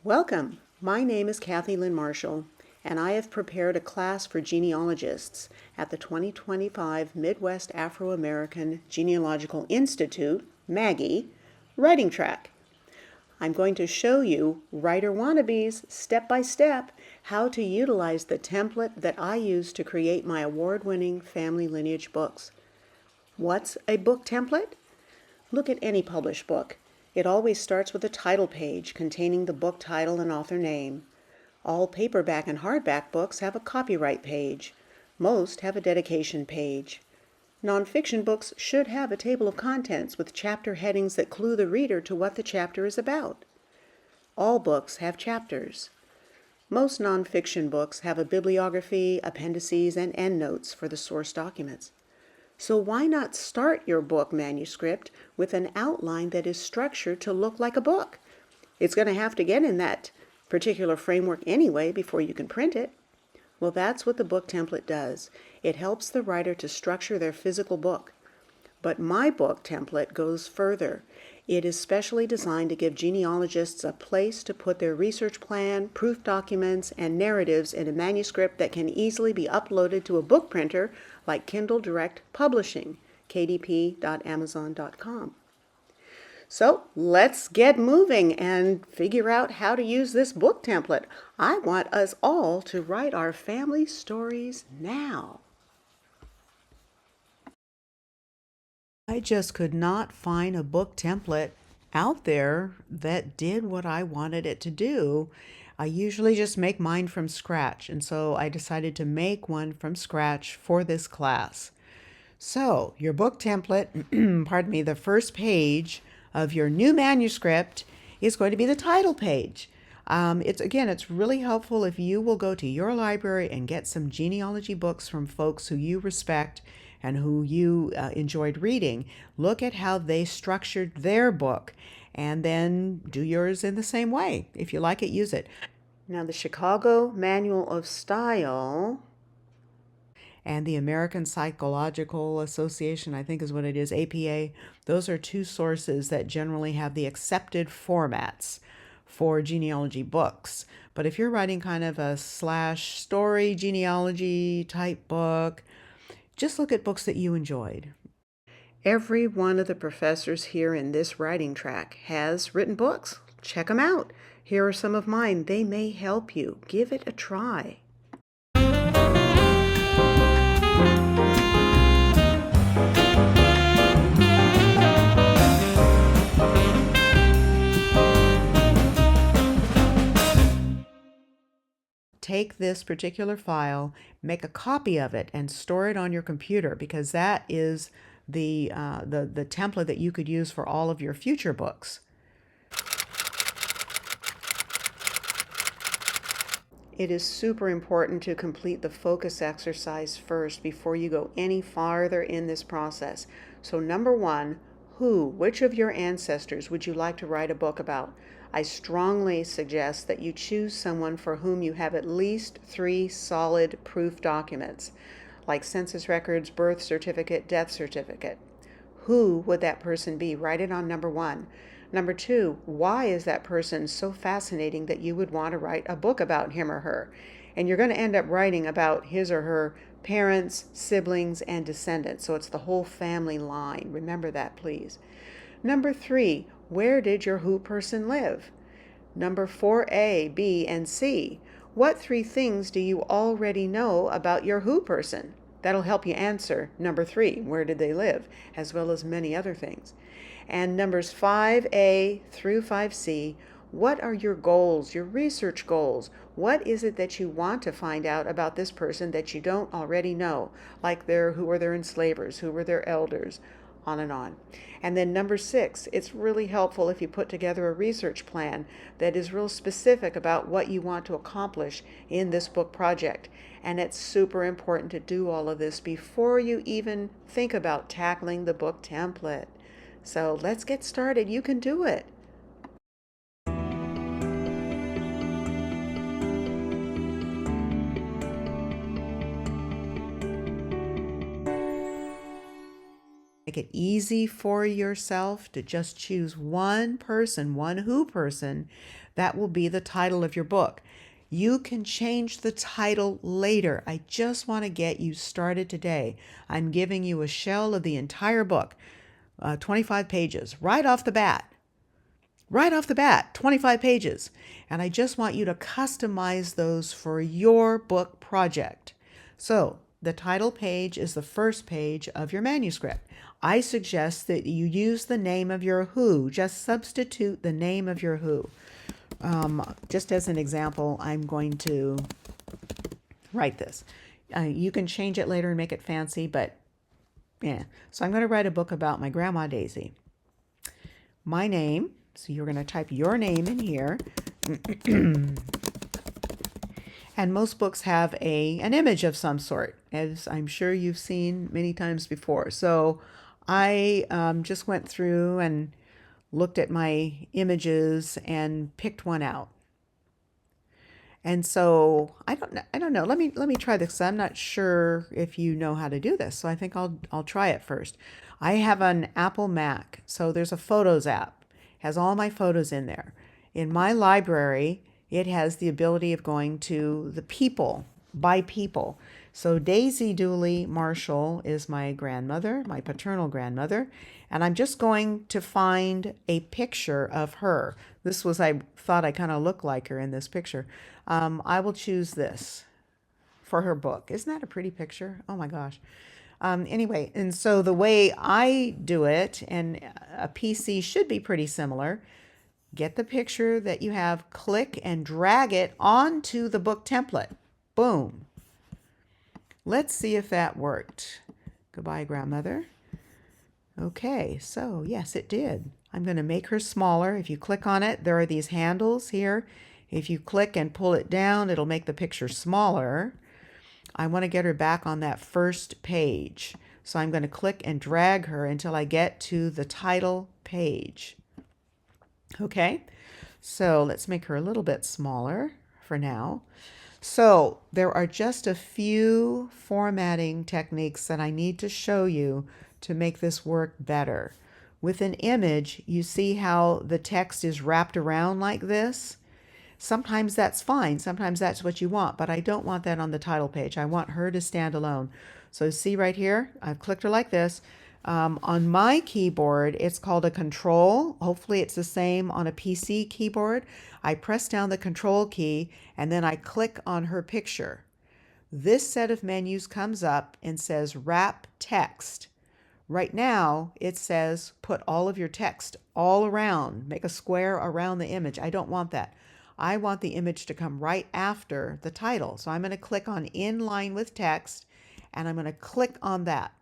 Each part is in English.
Welcome. My name is Lynne Marshall, and I have prepared a class for genealogists at the 2025 Midwest Afro-American Genealogical Institute, MAAGI, writing track. I'm going to show you, writer wannabes, step by step, how to utilize the template that I use to create my award-winning family lineage books. What's a book template? Look at any published book. It always starts with a title page containing the book title and author name. All paperback and hardback books have a copyright page. Most have a dedication page. Nonfiction books should have a table of contents with chapter headings that clue the reader to what the chapter is about. All books have chapters. Most nonfiction books have a bibliography, appendices, and endnotes for the source documents. So why not start your book manuscript with an outline that is structured to look like a book? It's going to have to get in that particular framework anyway before you can print it. Well, that's what the book template does. It helps the writer to structure their physical book. But my book template goes further. It is specially designed to give genealogists a place to put their research plan, proof documents, and narratives in a manuscript that can easily be uploaded to a book printer like Kindle Direct Publishing, kdp.amazon.com. So let's get moving and figure out how to use this book template. I want us all to write our family stories now. I just could not find a book template out there that did what I wanted it to do. I usually just make mine from scratch, and so I decided to make one from scratch for this class. So your book template, pardon me, the first page of your new manuscript is going to be the title page. It's really helpful if you will go to your library and get some genealogy books from folks who you respect and who you enjoyed reading. Look at how they structured their book and then do yours in the same way. If you like it, use it. Now, the Chicago Manual of Style and the American Psychological Association, I think is what it is, APA, those are two sources that generally have the accepted formats for genealogy books. But if you're writing kind of a slash story genealogy type book, just look at books that you enjoyed. Every one of the professors here in this writing track has written books. Check them out. Here are some of mine. They may help you. Give it a try. Take this particular file, make a copy of it, and store it on your computer, because that is the template that you could use for all of your future books. It is super important to complete the focus exercise first before you go any farther in this process. So number one, which of your ancestors would you like to write a book about? I strongly suggest that you choose someone for whom you have at least 3 solid proof documents, like census records, birth certificate, death certificate. Who would that person be? Write it on number 1. Number 2, why is that person so fascinating that you would want to write a book about him or her? And you're going to end up writing about his or her parents, siblings, and descendants. So it's the whole family line. Remember that, please. Number 3, where did your who person live? Number 4A, B, and C. What 3 things do you already know about your who person? That'll help you answer number 3, where did they live, as well as many other things. And numbers 5A through 5C, what are your goals, your research goals? What is it that you want to find out about this person that you don't already know? Like who were their enslavers, who were their elders, on and on. And then number 6, it's really helpful if you put together a research plan that is real specific about what you want to accomplish in this book project. And it's super important to do all of this before you even think about tackling the book template. So let's get started. You can do it. Make it easy for yourself to just choose one person, one who person, that will be the title of your book. You can change the title later. I just want to get you started today. I'm giving you a shell of the entire book, 25 pages, right off the bat. Right off the bat, 25 pages. And I just want you to customize those for your book project. So the title page is the first page of your manuscript. I suggest that you use the name of your who. Just substitute the name of your who. Just as an example, I'm going to write this. You can change it later and make it fancy, but yeah. So I'm going to write a book about my grandma Daisy. My name. So you're going to type your name in here. And most books have an image of some sort, as I'm sure you've seen many times before. So I just went through and looked at my images and picked one out. And so I don't know. Let me try this. I'm not sure if you know how to do this, so I think I'll try it first. I have an Apple Mac, so there's a Photos app. Has all my photos in there. In my library, it has the ability of going to the people, by people. So Daisy Dooley Marshall is my grandmother, my paternal grandmother, and I'm just going to find a picture of her. This was, I thought I kind of looked like her in this picture. I will choose this for her book. Isn't that a pretty picture? Oh my gosh. Anyway, and so the way I do it, and a PC should be pretty similar, get the picture that you have, click and drag it onto the book template. Boom. Let's see if that worked. Goodbye, grandmother. Okay, so yes, it did. I'm going to make her smaller. If you click on it, there are these handles here. If you click and pull it down, it'll make the picture smaller. I want to get her back on that first page. So I'm going to click and drag her until I get to the title page. Okay, so let's make her a little bit smaller for now. So there are just a few formatting techniques that I need to show you to make this work better. With an image, you see how the text is wrapped around like this? Sometimes that's fine. Sometimes that's what you want, but I don't want that on the title page. I want her to stand alone. So see right here, I've clicked her like this. On my keyboard, it's called a control. Hopefully it's the same on a PC keyboard. I press down the control key and then I click on her picture. This set of menus comes up and says wrap text. Right now, it says put all of your text all around, make a square around the image. I don't want that. I want the image to come right after the title. So I'm going to click on in line with text and I'm going to click on that.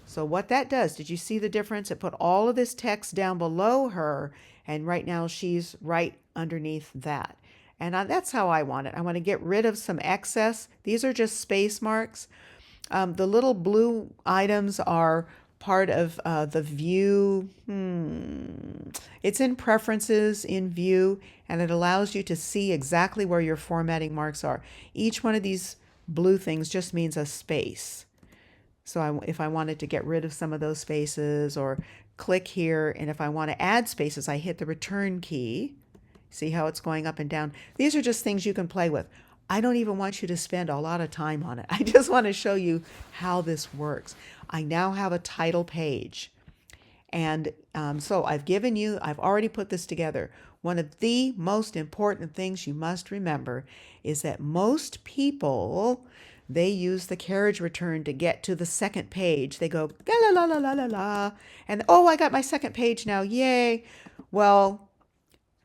So what that does, did you see the difference? It put all of this text down below her and right now she's right underneath that. And that's how I want it. I want to get rid of some excess. These are just space marks. The little blue items are part of the view. It's in preferences in view, and it allows you to see exactly where your formatting marks are. Each one of these blue things just means a space. So if I wanted to get rid of some of those spaces or click here, and if I want to add spaces, I hit the return key. See how it's going up and down? These are just things you can play with. I don't even want you to spend a lot of time on it. I just want to show you how this works. I now have a title page. And so I've already put this together. One of the most important things you must remember is that most people, they use the carriage return to get to the second page. They go, la la la la la la, and oh, I got my second page now, yay. Well,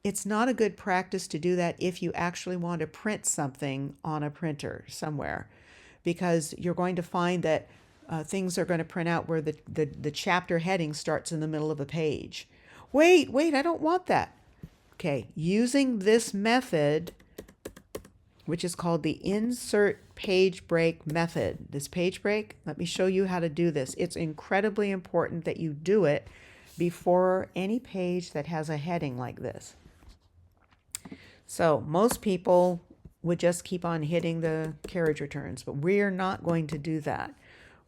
it's not a good practice to do that if you actually want to print something on a printer somewhere, because you're going to find that things are going to print out where the chapter heading starts in the middle of a page. Wait, I don't want that. Okay, using this method, which is called the insert page break method. This page break, let me show you how to do this. It's incredibly important that you do it before any page that has a heading like this. So most people would just keep on hitting the carriage returns, but we're not going to do that.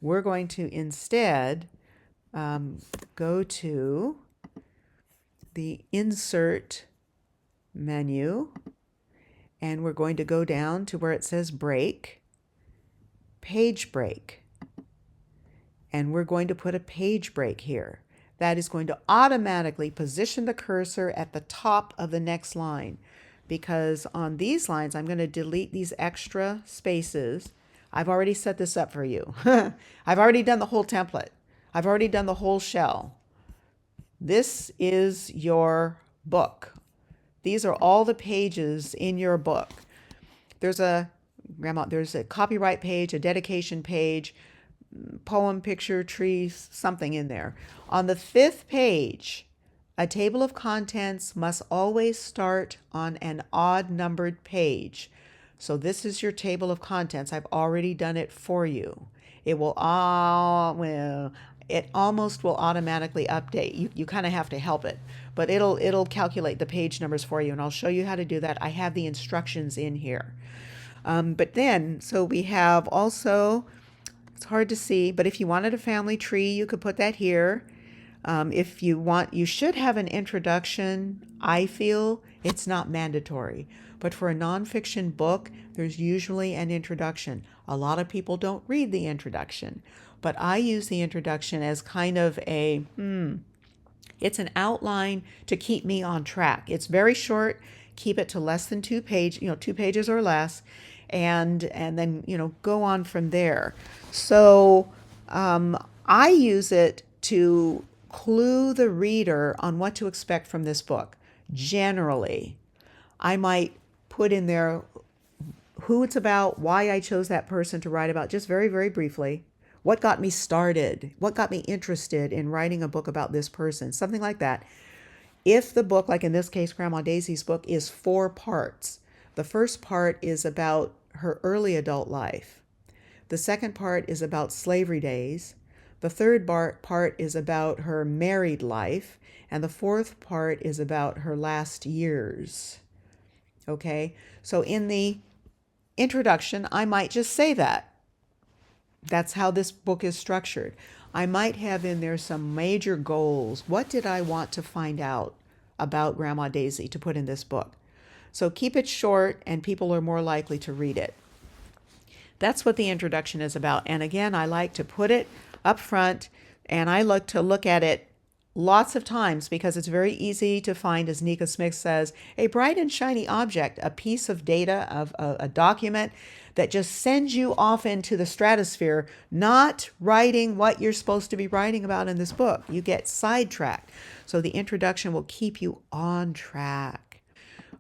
We're going to instead go to the Insert menu, and we're going to go down to where it says Break, Page Break. And we're going to put a page break here. That is going to automatically position the cursor at the top of the next line, because on these lines, I'm going to delete these extra spaces. I've already set this up for you. I've already done the whole template. I've already done the whole shell. This is your book. These are all the pages in your book. There's a copyright page, a dedication page, poem, picture, trees, something in there. On the 5th page, a table of contents must always start on an odd numbered page. So this is your table of contents. I've already done it for you. It will it almost will automatically update. You kind of have to help it, but it'll calculate the page numbers for you, and I'll show you how to do that. I have the instructions in here. But then, so we have also, it's hard to see, but if you wanted a family tree, you could put that here. If you want, you should have an introduction. I feel it's not mandatory, but for a nonfiction book, there's usually an introduction. A lot of people don't read the introduction, but I use the introduction as kind of it's an outline to keep me on track. It's very short. Keep it to less than 2 pages or less, and then go on from there. So I use it to clue the reader on what to expect from this book. Generally, I might put in there who it's about, why I chose that person to write about, just very, very briefly. What got me started? What got me interested in writing a book about this person? Something like that. If the book, like in this case, Grandma Daisy's book, is 4 parts, the first part is about her early adult life. The second part is about slavery days. The third part is about her married life. And the fourth part is about her last years. Okay, so in the introduction, I might just say that. That's how this book is structured. I might have in there some major goals. What did I want to find out about Grandma Daisy to put in this book? So keep it short, and people are more likely to read it. That's what the introduction is about. And again, I like to put it up front, and I like to look at it lots of times because it's very easy to find, as Nika Smith says, a bright and shiny object, a piece of data, of a document that just sends you off into the stratosphere, not writing what you're supposed to be writing about in this book. You get sidetracked. So the introduction will keep you on track.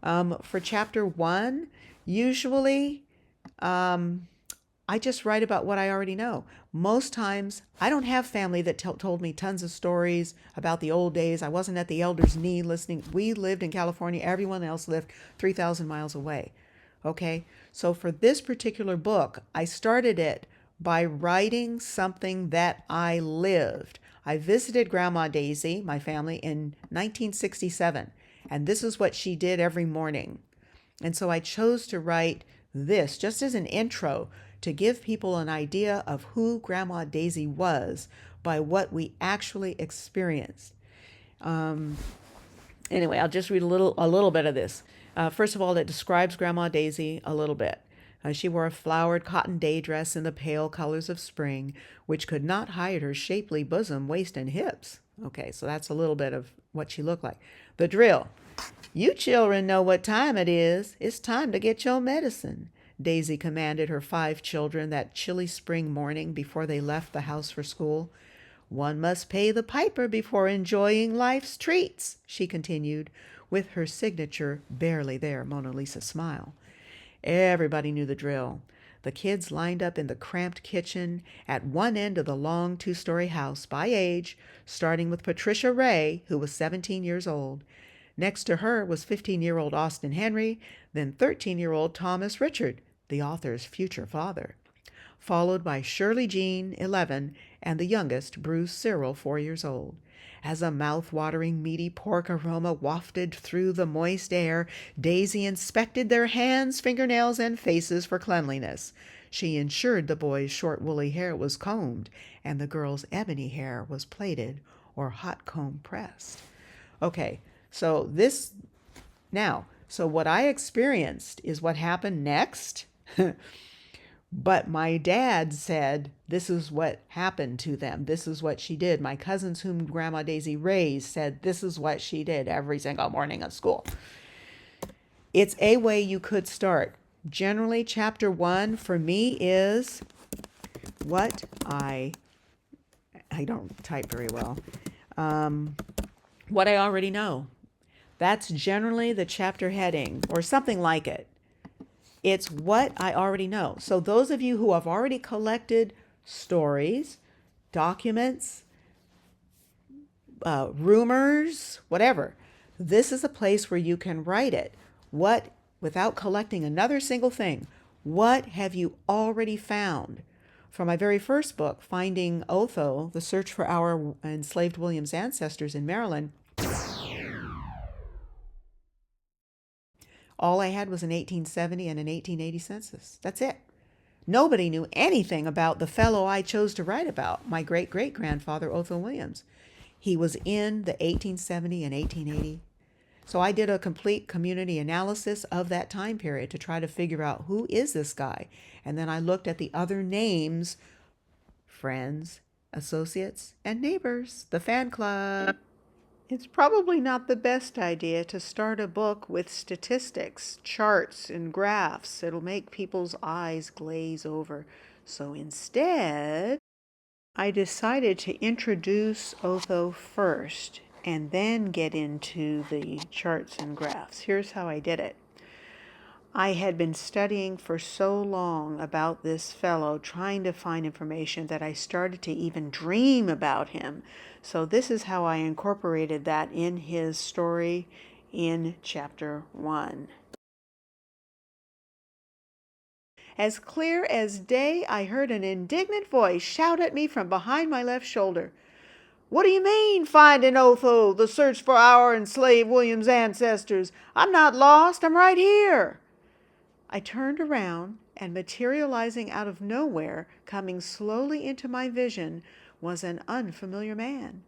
For chapter 1, usually I just write about what I already know. Most times, I don't have family that told me tons of stories about the old days. I wasn't at the elder's knee listening. We lived in California. Everyone else lived 3,000 miles away. Okay, so for this particular book, I started it by writing something that I lived. I visited Grandma Daisy, my family, in 1967, and this is what she did every morning. And so I chose to write this just as an intro to give people an idea of who Grandma Daisy was by what we actually experienced. Anyway, I'll just read a little bit of this. First of all, it describes Grandma Daisy a little bit. She wore a flowered cotton day dress in the pale colors of spring, which could not hide her shapely bosom, waist, and hips. Okay, so that's a little bit of what she looked like. The drill. You children know what time it is. It's time to get your medicine, Daisy commanded her 5 children that chilly spring morning before they left the house for school. One must pay the piper before enjoying life's treats, she continued, with her signature barely there Mona Lisa smile. Everybody knew the drill. The kids lined up in the cramped kitchen at one end of the long 2-story house by age, starting with Patricia Ray, who was 17 years old. Next to her was 15-year-old Austin Henry, then 13-year-old Thomas Richard, the author's future father, followed by Shirley Jean, 11, and the youngest, Bruce Cyril, 4 years old. As a mouth-watering meaty pork aroma wafted through the moist air, Daisy inspected their hands, fingernails, and faces for cleanliness. She ensured the boy's short woolly hair was combed and the girl's ebony hair was plaited or hot comb pressed. Okay, so what I experienced is what happened next. But my dad said, this is what happened to them. This is what she did. My cousins whom Grandma Daisy raised said, this is what she did every single morning at school. It's a way you could start. Generally, chapter 1 for me is what I don't type very well. What I already know. That's generally the chapter heading or something like it. It's what I already know. So those of you who have already collected stories, documents, rumors, whatever, this is a place where you can write it. Without collecting another single thing, what have you already found? From my very first book, Finding Otho, The Search for Our Enslaved Williams Ancestors in Maryland, all I had was an 1870 and an 1880 census. That's it. Nobody knew anything about the fellow I chose to write about, my great-great-grandfather, Otho Williams. He was in the 1870 and 1880. So I did a complete community analysis of that time period to try to figure out who is this guy. And then I looked at the other names, friends, associates, and neighbors, the fan club. It's probably not the best idea to start a book with statistics, charts, and graphs. It'll make people's eyes glaze over. So instead, I decided to introduce Otho first and then get into the charts and graphs. Here's how I did it. I had been studying for so long about this fellow, trying to find information, that I started to even dream about him. So this is how I incorporated that in his story in chapter 1. As clear as day, I heard an indignant voice shout at me from behind my left shoulder. "What do you mean, Finding Otho, the search for our enslaved Williams ancestors? I'm not lost, I'm right here." I turned around, and materializing out of nowhere, coming slowly into my vision, was an unfamiliar man.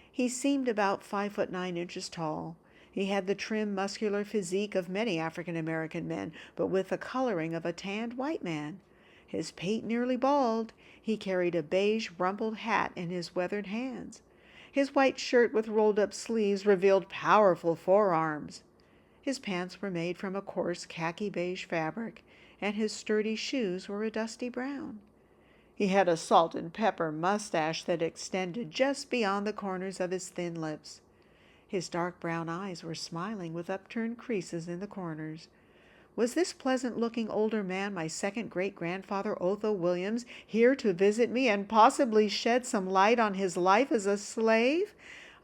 He seemed about 5'9" tall. He had the trim, muscular physique of many African-American men, but with the coloring of a tanned white man. His pate nearly bald, he carried a beige rumpled hat in his weathered hands. His white shirt with rolled-up sleeves revealed powerful forearms. His pants were made from a coarse khaki beige fabric, and his sturdy shoes were a dusty brown. He had a salt and pepper mustache that extended just beyond the corners of his thin lips. His dark brown eyes were smiling with upturned creases in the corners. Was this pleasant-looking older man my second great-grandfather, Otho Williams, here to visit me and possibly shed some light on his life as a slave?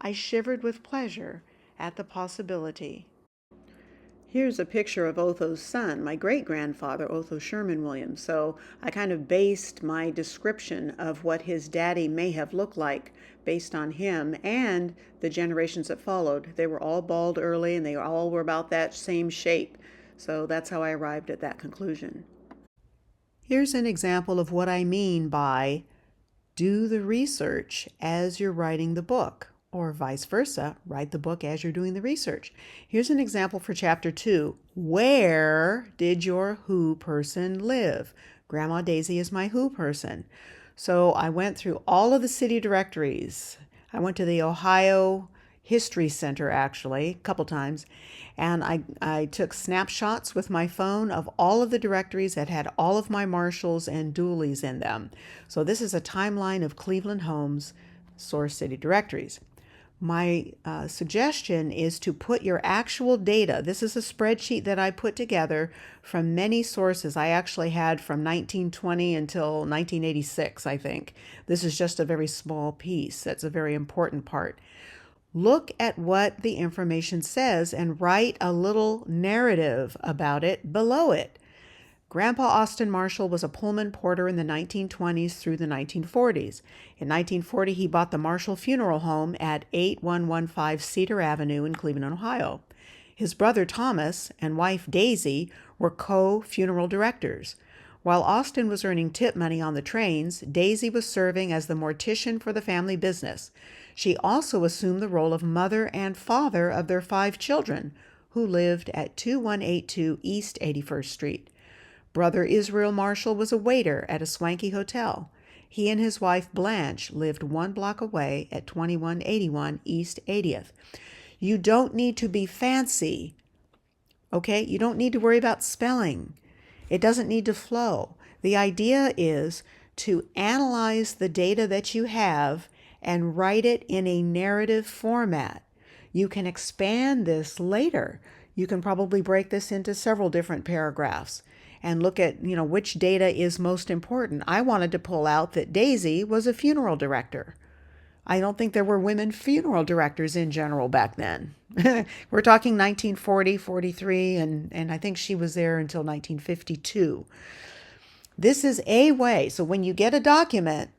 I shivered with pleasure at the possibility. Here's a picture of Otho's son, my great-grandfather, Otho Sherman Williams. So I kind of based my description of what his daddy may have looked like based on him and the generations that followed. They were all bald early, and they all were about that same shape. So that's how I arrived at that conclusion. Here's an example of what I mean by do the research as you're writing the book, or vice versa, write the book as you're doing the research. Here's an example for chapter 2. Where did your who person live? Grandma Daisy is my who person. So I went through all of the city directories. I went to the Ohio History Center, actually, a couple times, and I took snapshots with my phone of all of the directories that had all of my Marshalls and Dooleys in them. So this is a timeline of Cleveland homes, source city directories. My suggestion is to put your actual data. This is a spreadsheet that I put together from many sources. I actually had from 1920 until 1986, I think. This is just a very small piece. That's a very important part. Look at what the information says and write a little narrative about it below it. Grandpa Austin Marshall was a Pullman porter in the 1920s through the 1940s. In 1940, he bought the Marshall Funeral Home at 8115 Cedar Avenue in Cleveland, Ohio. His brother Thomas and wife Daisy were co-funeral directors. While Austin was earning tip money on the trains, Daisy was serving as the mortician for the family business. She also assumed the role of mother and father of their 5 children, who lived at 2182 East 81st Street. Brother Israel Marshall was a waiter at a swanky hotel. He and his wife Blanche lived 1 block away at 2181 East 80th. You don't need to be fancy, okay? You don't need to worry about spelling. It doesn't need to flow. The idea is to analyze the data that you have and write it in a narrative format. You can expand this later. You can probably break this into several different paragraphs and look at, which data is most important. I wanted to pull out that Daisy was a funeral director. I don't think there were women funeral directors in general back then. We're talking 1940, 43, and I think she was there until 1952. This is a way. So when you get a document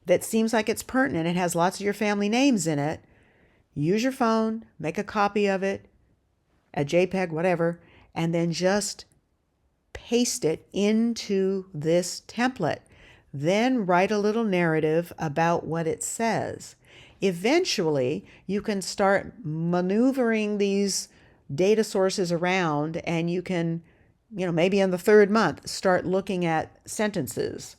that seems like it's pertinent, it has lots of your family names in it, use your phone, make a copy of it, a JPEG, whatever, and then just paste it into this template. Then write a little narrative about what it says. Eventually, you can start maneuvering these data sources around, and you can, maybe in the 3rd month, start looking at sentences,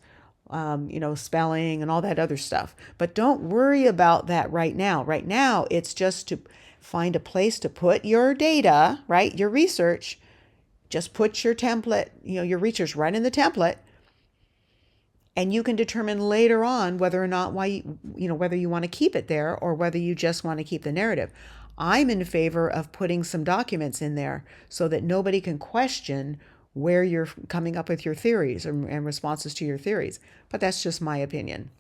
spelling and all that other stuff. But don't worry about that right now. Right now, it's just to find a place to put your data, right? Your research. Just put your template, your research right in the template. And you can determine later on whether or not whether you want to keep it there or whether you just want to keep the narrative. I'm in favor of putting some documents in there so that nobody can question where you're coming up with your theories and responses to your theories. But that's just my opinion.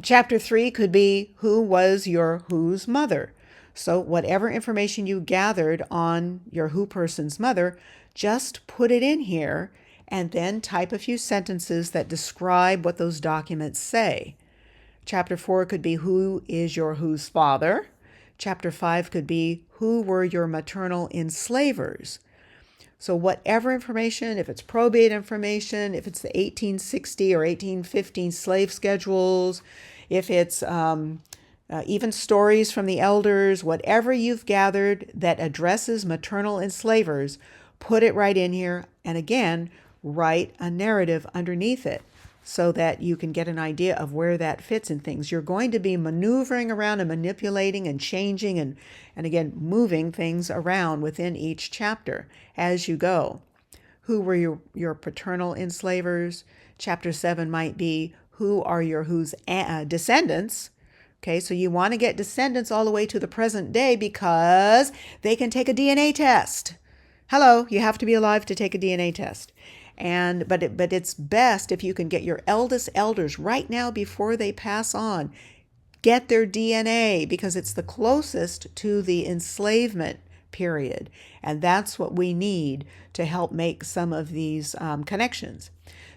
Chapter 3 could be, who was your whose mother? So whatever information you gathered on your who person's mother, just put it in here and then type a few sentences that describe what those documents say. Chapter 4 could be, who is your whose father? Chapter 5 could be, who were your maternal enslavers? So whatever information, if it's probate information, if it's the 1860 or 1815 slave schedules, if it's even stories from the elders, whatever you've gathered that addresses maternal enslavers, put it right in here. And again, write a narrative underneath it so that you can get an idea of where that fits in things. You're going to be maneuvering around and manipulating and changing and again, moving things around within each chapter as you go. Who were your paternal enslavers? Chapter 7 might be, who are your whose descendants? Okay, so you want to get descendants all the way to the present day because they can take a DNA test. Hello, you have to be alive to take a DNA test. But it's best if you can get your eldest elders right now before they pass on. Get their DNA because it's the closest to the enslavement period. And that's what we need to help make some of these connections.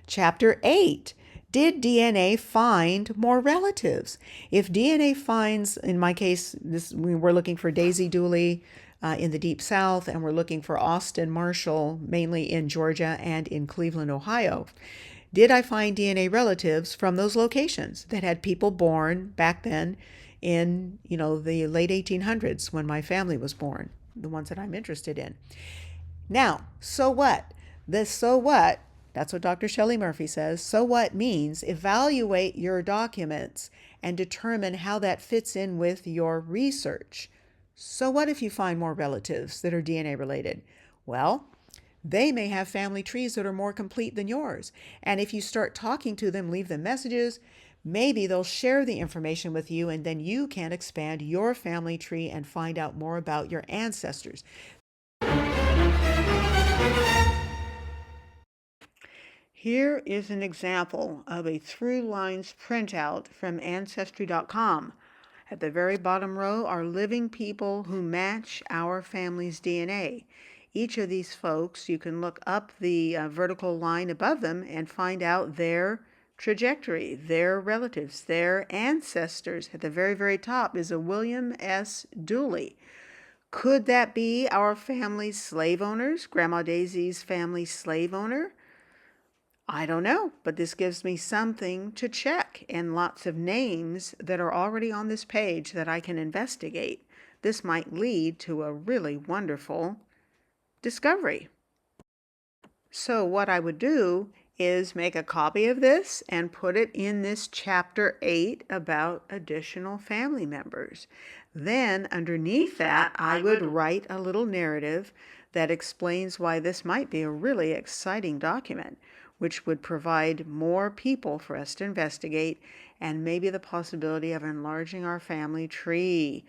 Chapter 8. Did DNA find more relatives? If DNA finds, in my case, we're looking for Daisy Dooley in the Deep South, and we're looking for Austin Marshall, mainly in Georgia and in Cleveland, Ohio. Did I find DNA relatives from those locations that had people born back then in, the late 1800s when my family was born, the ones that I'm interested in? Now, so what? So what? That's what Dr. Shelley Murphy says. So what means evaluate your documents and determine how that fits in with your research. So what if you find more relatives that are DNA related? Well, they may have family trees that are more complete than yours. And if you start talking to them, leave them messages, maybe they'll share the information with you, and then you can expand your family tree and find out more about your ancestors. Here is an example of a through lines printout from Ancestry.com. At the very bottom row are living people who match our family's DNA. Each of these folks, you can look up the vertical line above them and find out their trajectory, their relatives, their ancestors. At the very, very top is a William S. Dooley. Could that be our family's slave owners, Grandma Daisy's family slave owner? I don't know, but this gives me something to check and lots of names that are already on this page that I can investigate. This might lead to a really wonderful discovery. So what I would do is make a copy of this and put it in this chapter 8 about additional family members. Then underneath that, I would write a little narrative that explains why this might be a really exciting document, which would provide more people for us to investigate and maybe the possibility of enlarging our family tree.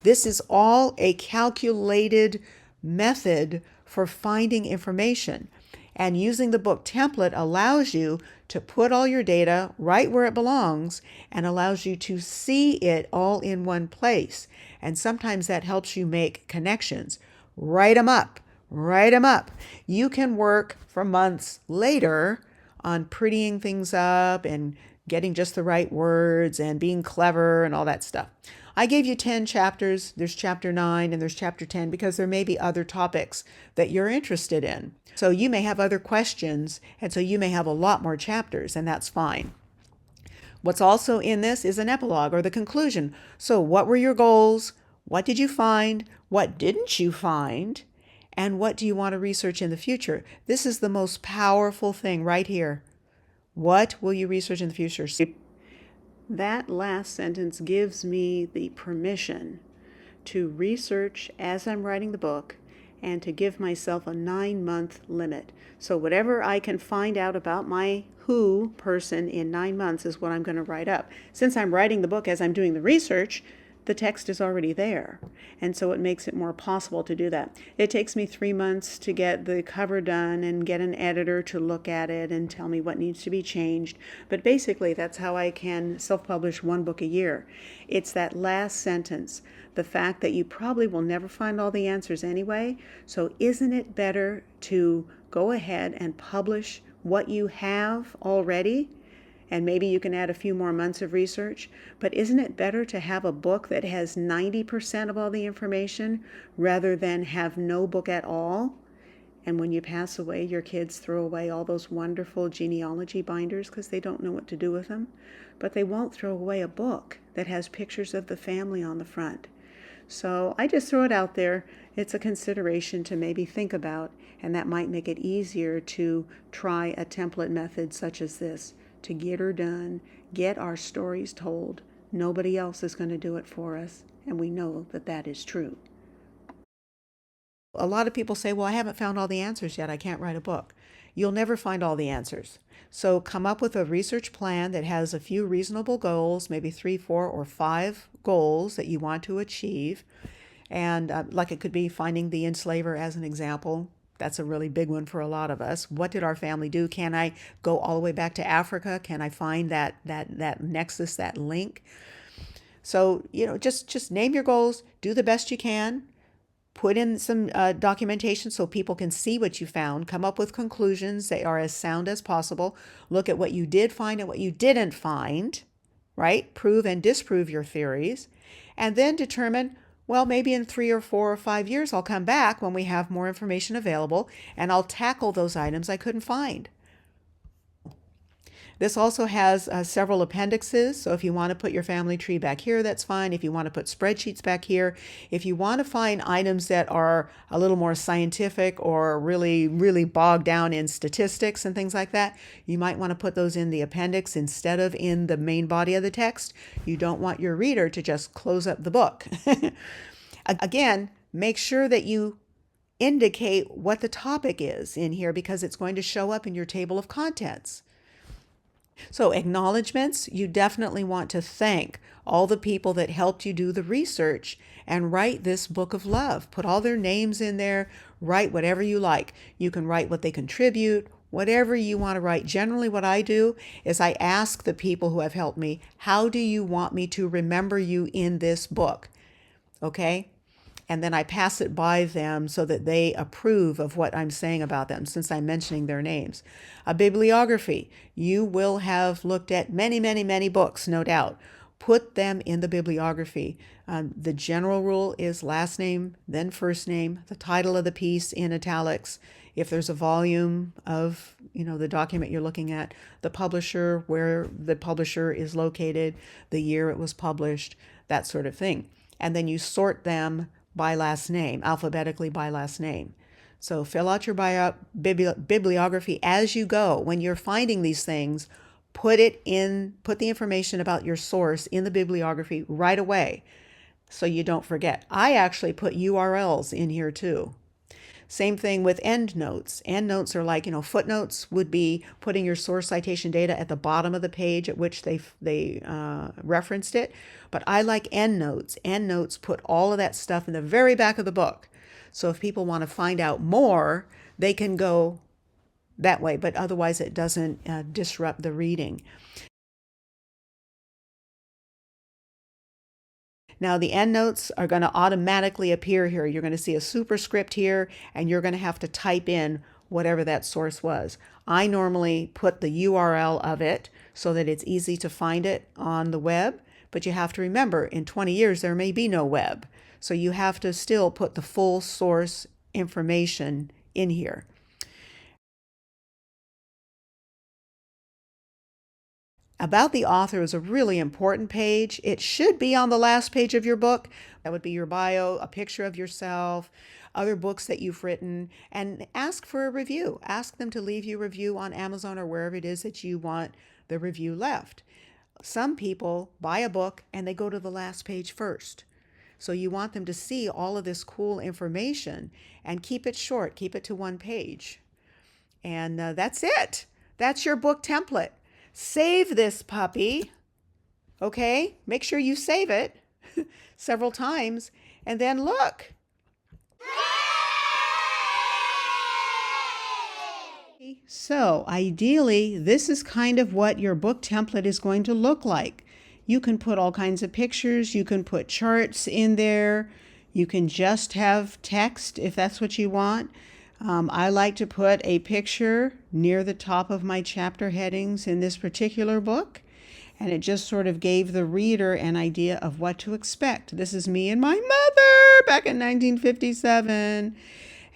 This is all a calculated method for finding information. And using the book template allows you to put all your data right where it belongs and allows you to see it all in one place. And sometimes that helps you make connections. Write them up. Write them up. You can work for months later on prettying things up and getting just the right words and being clever and all that stuff. I gave you 10 chapters. There's chapter 9 and there's chapter 10 because there may be other topics that you're interested in. So you may have other questions, and so you may have a lot more chapters, and that's fine. What's also in this is an epilogue or the conclusion. So what were your goals? What did you find? What didn't you find? And what do you want to research in the future? This is the most powerful thing right here. What will you research in the future? That last sentence gives me the permission to research as I'm writing the book and to give myself a 9-month limit. So whatever I can find out about my who person in 9 months is what I'm going to write up. Since I'm writing the book as I'm doing the research, the text is already there. And so it makes it more possible to do that. It takes me 3 months to get the cover done and get an editor to look at it and tell me what needs to be changed. But basically, that's how I can self-publish 1 book a year. It's that last sentence, the fact that you probably will never find all the answers anyway. So isn't it better to go ahead and publish what you have already? And maybe you can add a few more months of research. But isn't it better to have a book that has 90% of all the information rather than have no book at all? And when you pass away, your kids throw away all those wonderful genealogy binders because they don't know what to do with them. But they won't throw away a book that has pictures of the family on the front. So I just throw it out there. It's a consideration to maybe think about, and that might make it easier to try a template method such as this, to get her done, get our stories told. Nobody else is going to do it for us, and we know that that is true. A lot of people say, well, I haven't found all the answers yet. I can't write a book. You'll never find all the answers. So come up with a research plan that has a few reasonable goals, maybe 3, 4, or 5 goals that you want to achieve. And like it could be finding the enslaver as an example. That's a really big one for a lot of us. What did our family do? Can I go all the way back to Africa? Can I find that nexus, that link? So, just name your goals, do the best you can, put in some documentation so people can see what you found, come up with conclusions that are as sound as possible, look at what you did find and what you didn't find, right? Prove and disprove your theories, and then determine, well, maybe in 3 or 4 or 5 years, I'll come back when we have more information available and I'll tackle those items I couldn't find. This also has several appendixes, so if you want to put your family tree back here, that's fine. If you want to put spreadsheets back here, if you want to find items that are a little more scientific or really, really bogged down in statistics and things like that, you might want to put those in the appendix instead of in the main body of the text. You don't want your reader to just close up the book. Again, make sure that you indicate what the topic is in here because it's going to show up in your table of contents. So acknowledgments, you definitely want to thank all the people that helped you do the research and write this book of love. Put all their names in there, write whatever you like. You can write what they contribute, whatever you want to write. Generally what I do is I ask the people who have helped me, how do you want me to remember you in this book? Okay? And then I pass it by them so that they approve of what I'm saying about them, since I'm mentioning their names. A bibliography. You will have looked at many, many, many books, no doubt. put them in the bibliography. The general rule is last name, then first name, the title of the piece in italics. If there's a volume of, the document you're looking at, the publisher, where the publisher is located, the year it was published, that sort of thing. And then you sort them by last name, alphabetically by last name. So fill out your bibliography as you go. When you're finding these things, put the information about your source in the bibliography right away so you don't forget. I actually put URLs in here too. Same thing with endnotes. Endnotes are like, footnotes would be putting your source citation data at the bottom of the page at which they referenced it. But I like endnotes. Endnotes put all of that stuff in the very back of the book. So if people want to find out more, they can go that way, but otherwise it doesn't disrupt the reading. Now the endnotes are going to automatically appear here. You're going to see a superscript here, and you're going to have to type in whatever that source was. I normally put the URL of it so that it's easy to find it on the web, but you have to remember, in 20 years there may be no web. So you have to still put the full source information in here. About the author is a really important page. It should be on the last page of your book. That would be your bio, a picture of yourself, other books that you've written, and ask for a review. Ask them to leave you a review on Amazon or wherever it is that you want the review left. Some people buy a book and they go to the last page first. So you want them to see all of this cool information, and keep it short, keep it to one page. And that's it. That's your book template. Save this puppy, okay? Make sure you save it several times, and then look. So ideally, this is kind of what your book template is going to look like. You can put all kinds of pictures, you can put charts in there, you can just have text if that's what you want. I like to put a picture near the top of my chapter headings in this particular book, and it just sort of gave the reader an idea of what to expect. This is me and my mother back in 1957.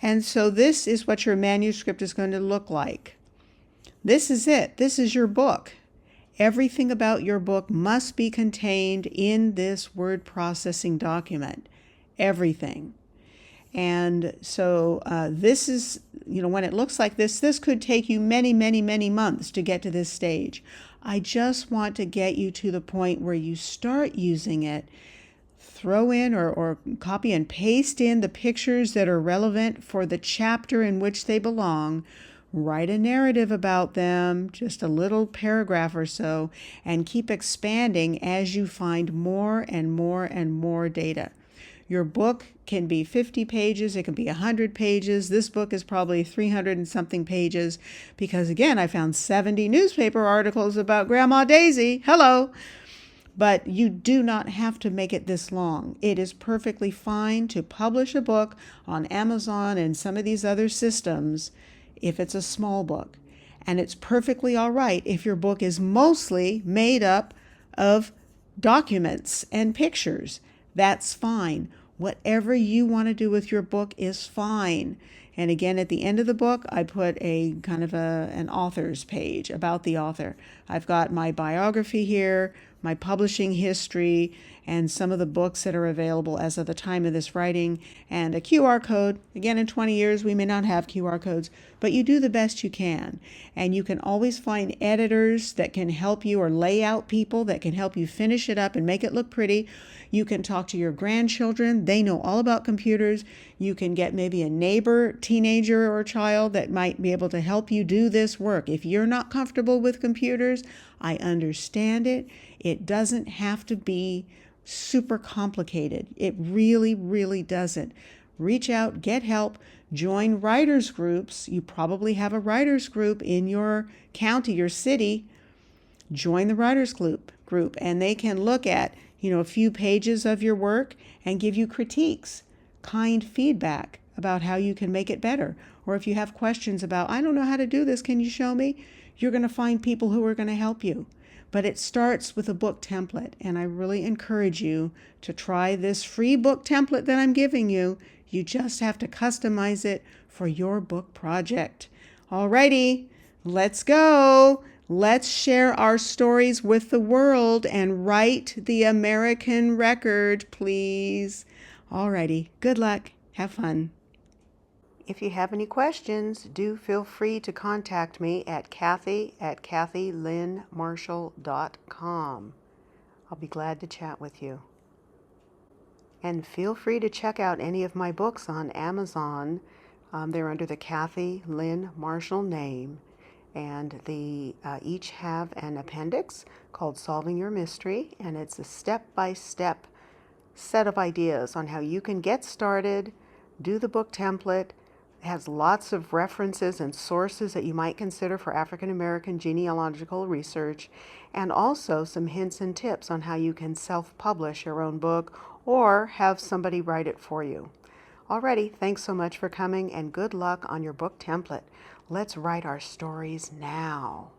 And so this is what your manuscript is going to look like. This is it. This is your book. Everything about your book must be contained in this word processing document. Everything. And so this is, when it looks like this could take you many, many, many months to get to this stage. I just want to get you to the point where you start using it. Throw in or copy and paste in the pictures that are relevant for the chapter in which they belong. Write a narrative about them, just a little paragraph or so, and keep expanding as you find more and more and more data. Your book can be 50 pages, it can be 100 pages. This book is probably 300 and something pages because, again, I found 70 newspaper articles about Grandma Daisy. Hello! But you do not have to make it this long. It is perfectly fine to publish a book on Amazon and some of these other systems if it's a small book. And it's perfectly all right if your book is mostly made up of documents and pictures. That's fine. Whatever you want to do with your book is fine. And again, at the end of the book, I put a kind of an author's page about the author. I've got my biography here, my publishing history, and some of the books that are available as of the time of this writing, and a QR code. Again, in 20 years, we may not have QR codes, but you do the best you can. And you can always find editors that can help you, or layout people that can help you finish it up and make it look pretty. You can talk to your grandchildren. They know all about computers. You can get maybe a neighbor, teenager, or child that might be able to help you do this work. If you're not comfortable with computers, I understand it. It doesn't have to be super complicated. It really, really doesn't. Reach out, get help, join writers groups. You probably have a writers group in your county, your city. Join the writers group, and they can look at, a few pages of your work and give you critiques, kind feedback about how you can make it better. Or if you have questions about, I don't know how to do this, can you show me? You're going to find people who are going to help you. but it starts with a book template, and I really encourage you to try this free book template that I'm giving you. You just have to customize it for your book project. Alrighty, let's go. Let's share our stories with the world and write the American record, please. Alrighty, good luck. Have fun. If you have any questions, do feel free to contact me at Kathy@KathyLynneMarshall.com. I'll be glad to chat with you. And feel free to check out any of my books on Amazon. They're under the Kathy Lynne Marshall name. And they each have an appendix called Solving Your Mystery, and it's a step-by-step set of ideas on how you can get started, do the book template. It has lots of references and sources that you might consider for African American genealogical research, and also some hints and tips on how you can self-publish your own book or have somebody write it for you. Alrighty, thanks so much for coming, and good luck on your book template. Let's write our stories now.